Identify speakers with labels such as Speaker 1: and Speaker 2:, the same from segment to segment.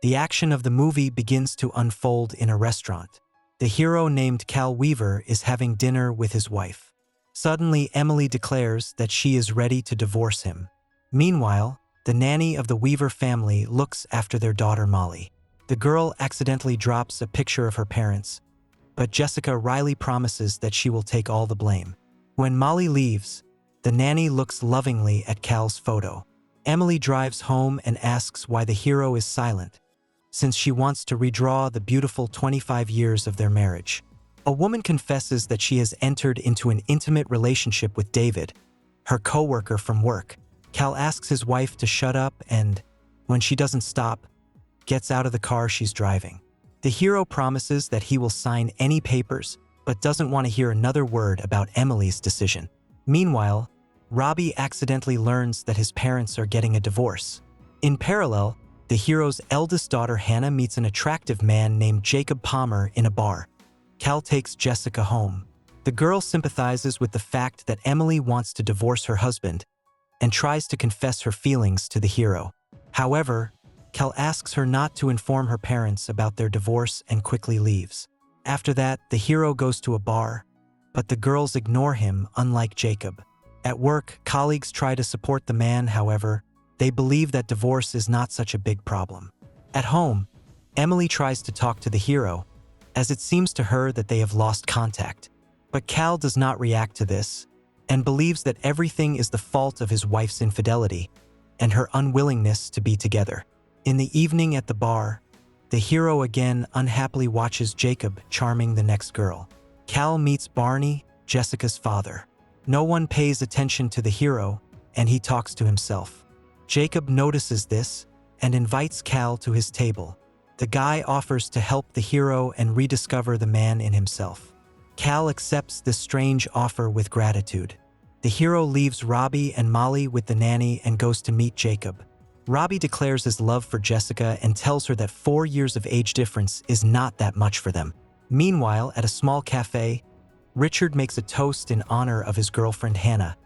Speaker 1: The action of the movie begins to unfold in a restaurant. The hero named Cal Weaver is having dinner with his wife. Suddenly, Emily declares that she is ready to divorce him. Meanwhile, the nanny of the Weaver family looks after their daughter Molly. The girl accidentally drops a picture of her parents, but Jessica Riley promises that she will take all the blame. When Molly leaves, the nanny looks lovingly at Cal's photo. Emily drives home and asks why the hero is silent, since she wants to redraw the beautiful 25 years of their marriage. A woman confesses that she has entered into an intimate relationship with David, her co-worker from work. Cal asks his wife to shut up and, when she doesn't stop, gets out of the car she's driving. The hero promises that he will sign any papers, but doesn't want to hear another word about Emily's decision. Meanwhile, Robbie accidentally learns that his parents are getting a divorce. In parallel, the hero's eldest daughter Hannah meets an attractive man named Jacob Palmer in a bar. Cal takes Jessica home. The girl sympathizes with the fact that Emily wants to divorce her husband and tries to confess her feelings to the hero. However, Cal asks her not to inform her parents about their divorce and quickly leaves. After that, the hero goes to a bar, but the girls ignore him, unlike Jacob. At work, colleagues try to support the man, however, they believe that divorce is not such a big problem. At home, Emily tries to talk to the hero, as it seems to her that they have lost contact. But Cal does not react to this, and believes that everything is the fault of his wife's infidelity and her unwillingness to be together. In the evening at the bar, the hero again unhappily watches Jacob charming the next girl. Cal meets Barney, Jessica's father. No one pays attention to the hero, and he talks to himself. Jacob notices this and invites Cal to his table. The guy offers to help the hero and rediscover the man in himself. Cal accepts this strange offer with gratitude. The hero leaves Robbie and Molly with the nanny and goes to meet Jacob. Robbie declares his love for Jessica and tells her that 4 years of age difference is not that much for them. Meanwhile, at a small cafe, Richard makes a toast in honor of his girlfriend Hannah,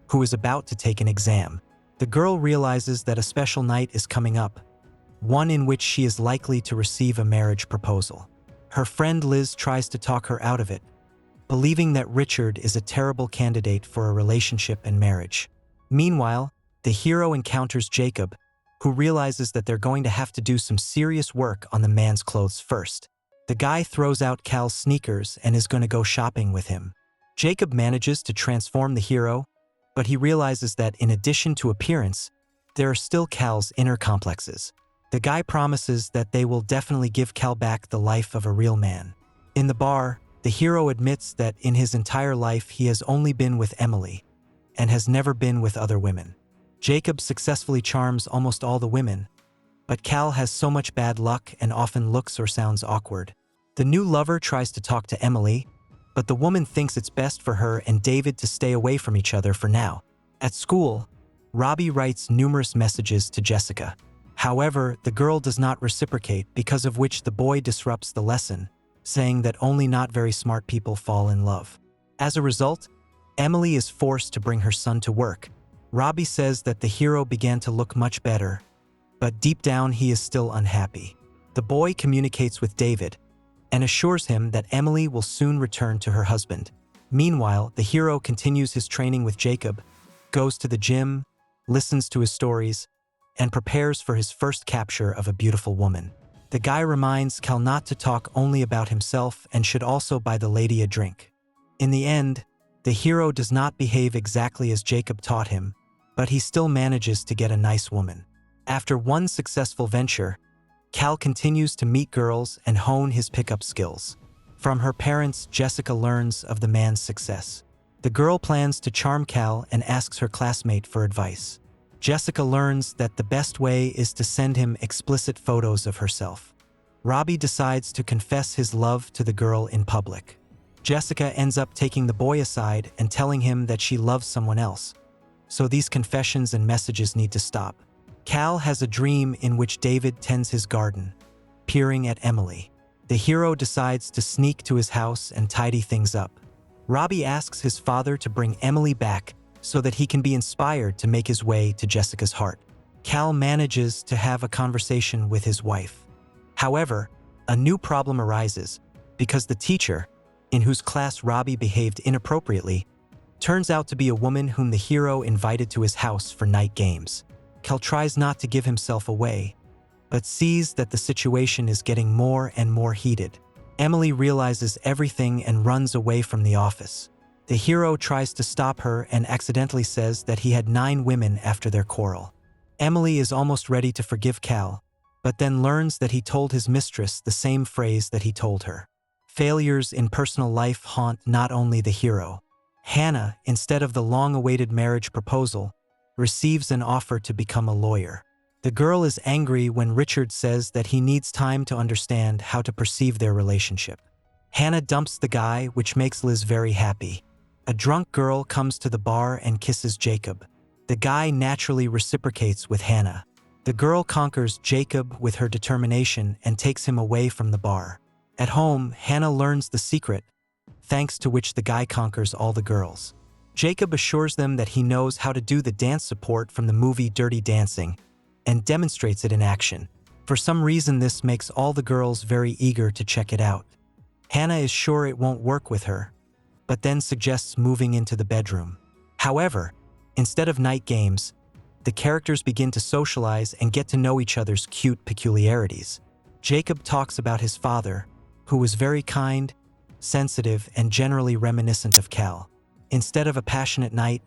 Speaker 1: who is about to take an exam. The girl realizes that a special night is coming up, one in which she is likely to receive a marriage proposal. Her friend Liz tries to talk her out of it, believing that Richard is a terrible candidate for a relationship and marriage. Meanwhile, the hero encounters Jacob, who realizes that they're going to have to do some serious work on the man's clothes first. The guy throws out Cal's sneakers and is going to go shopping with him. Jacob manages to transform the hero, but he realizes that in addition to appearance, there are still Cal's inner complexes. The guy promises that they will definitely give Cal back the life of a real man. In the bar, the hero admits that in his entire life he has only been with Emily and has never been with other women. Jacob successfully charms almost all the women, but Cal has so much bad luck and often looks or sounds awkward. The new lover tries to talk to Emily, but the woman thinks it's best for her and David to stay away from each other for now. At school, Robbie writes numerous messages to Jessica. However, the girl does not reciprocate, because of which the boy disrupts the lesson, saying that only not very smart people fall in love. As a result, Emily is forced to bring her son to work. Robbie says that the hero began to look much better, but deep down he is still unhappy. The boy communicates with David and assures him that Emily will soon return to her husband. Meanwhile, the hero continues his training with Jacob, goes to the gym, listens to his stories, and prepares for his first capture of a beautiful woman. The guy reminds Cal not to talk only about himself and should also buy the lady a drink. In the end, the hero does not behave exactly as Jacob taught him, but he still manages to get a nice woman. After one successful venture, Cal continues to meet girls and hone his pickup skills. From her parents, Jessica learns of the man's success. The girl plans to charm Cal and asks her classmate for advice. Jessica learns that the best way is to send him explicit photos of herself. Robbie decides to confess his love to the girl in public. Jessica ends up taking the boy aside and telling him that she loves someone else. So these confessions and messages need to stop. Cal has a dream in which David tends his garden, peering at Emily. The hero decides to sneak to his house and tidy things up. Robbie asks his father to bring Emily back so that he can be inspired to make his way to Jessica's heart. Cal manages to have a conversation with his wife. However, a new problem arises because the teacher, in whose class Robbie behaved inappropriately, turns out to be a woman whom the hero invited to his house for night games. Cal tries not to give himself away, but sees that the situation is getting more and more heated. Emily realizes everything and runs away from the office. The hero tries to stop her and accidentally says that he had 9 women after their quarrel. Emily is almost ready to forgive Cal, but then learns that he told his mistress the same phrase that he told her. Failures in personal life haunt not only the hero. Hannah, instead of the long-awaited marriage proposal, receives an offer to become a lawyer. The girl is angry when Richard says that he needs time to understand how to perceive their relationship. Hannah dumps the guy, which makes Liz very happy. A drunk girl comes to the bar and kisses Jacob. The guy naturally reciprocates with Hannah. The girl conquers Jacob with her determination and takes him away from the bar. At home, Hannah learns the secret, thanks to which the guy conquers all the girls. Jacob assures them that he knows how to do the dance support from the movie Dirty Dancing and demonstrates it in action. For some reason, this makes all the girls very eager to check it out. Hannah is sure it won't work with her, but then suggests moving into the bedroom. However, instead of night games, the characters begin to socialize and get to know each other's cute peculiarities. Jacob talks about his father, who was very kind, sensitive, and generally reminiscent of Cal. Instead of a passionate night,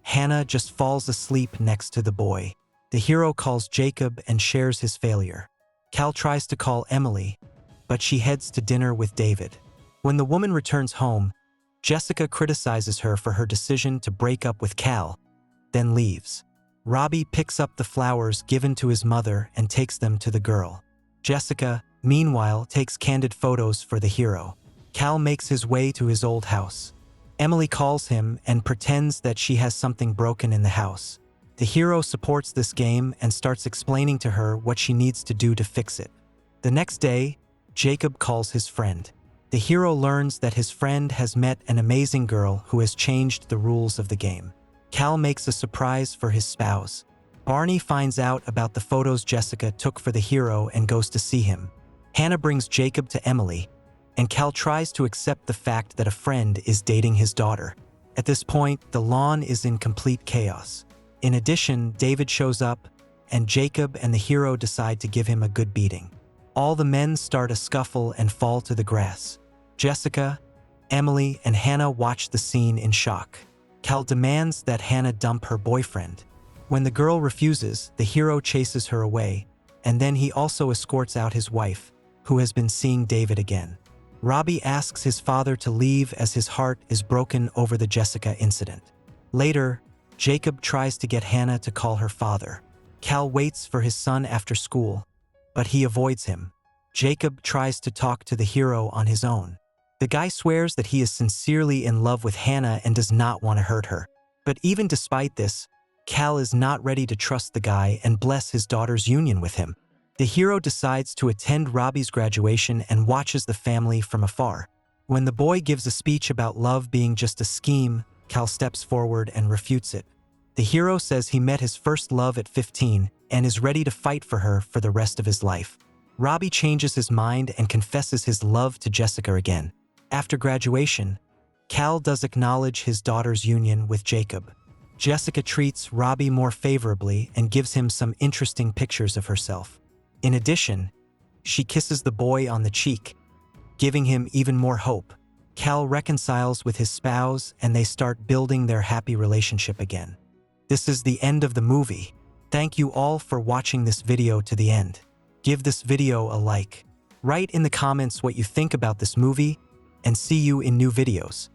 Speaker 1: Hannah just falls asleep next to the boy. The hero calls Jacob and shares his failure. Cal tries to call Emily, but she heads to dinner with David. When the woman returns home, Jessica criticizes her for her decision to break up with Cal, then leaves. Robbie picks up the flowers given to his mother and takes them to the girl. Jessica, meanwhile, takes candid photos for the hero. Cal makes his way to his old house. Emily calls him and pretends that she has something broken in the house. The hero supports this game and starts explaining to her what she needs to do to fix it. The next day, Jacob calls his friend. The hero learns that his friend has met an amazing girl who has changed the rules of the game. Cal makes a surprise for his spouse. Barney finds out about the photos Jessica took for the hero and goes to see him. Hannah brings Jacob to Emily, and Cal tries to accept the fact that a friend is dating his daughter. At this point, the lawn is in complete chaos. In addition, David shows up, and Jacob and the hero decide to give him a good beating. All the men start a scuffle and fall to the grass. Jessica, Emily, and Hannah watch the scene in shock. Cal demands that Hannah dump her boyfriend. When the girl refuses, the hero chases her away, and then he also escorts out his wife, who has been seeing David again. Robbie asks his father to leave as his heart is broken over the Jessica incident. Later, Jacob tries to get Hannah to call her father. Cal waits for his son after school, but he avoids him. Jacob tries to talk to the hero on his own. The guy swears that he is sincerely in love with Hannah and does not want to hurt her. But even despite this, Cal is not ready to trust the guy and bless his daughter's union with him. The hero decides to attend Robbie's graduation and watches the family from afar. When the boy gives a speech about love being just a scheme, Cal steps forward and refutes it. The hero says he met his first love at 15 and is ready to fight for her for the rest of his life. Robbie changes his mind and confesses his love to Jessica again. After graduation, Cal does acknowledge his daughter's union with Jacob. Jessica treats Robbie more favorably and gives him some interesting pictures of herself. In addition, she kisses the boy on the cheek, giving him even more hope. Cal reconciles with his spouse and they start building their happy relationship again. This is the end of the movie. Thank you all for watching this video to the end. Give this video a like. Write in the comments what you think about this movie, and see you in new videos.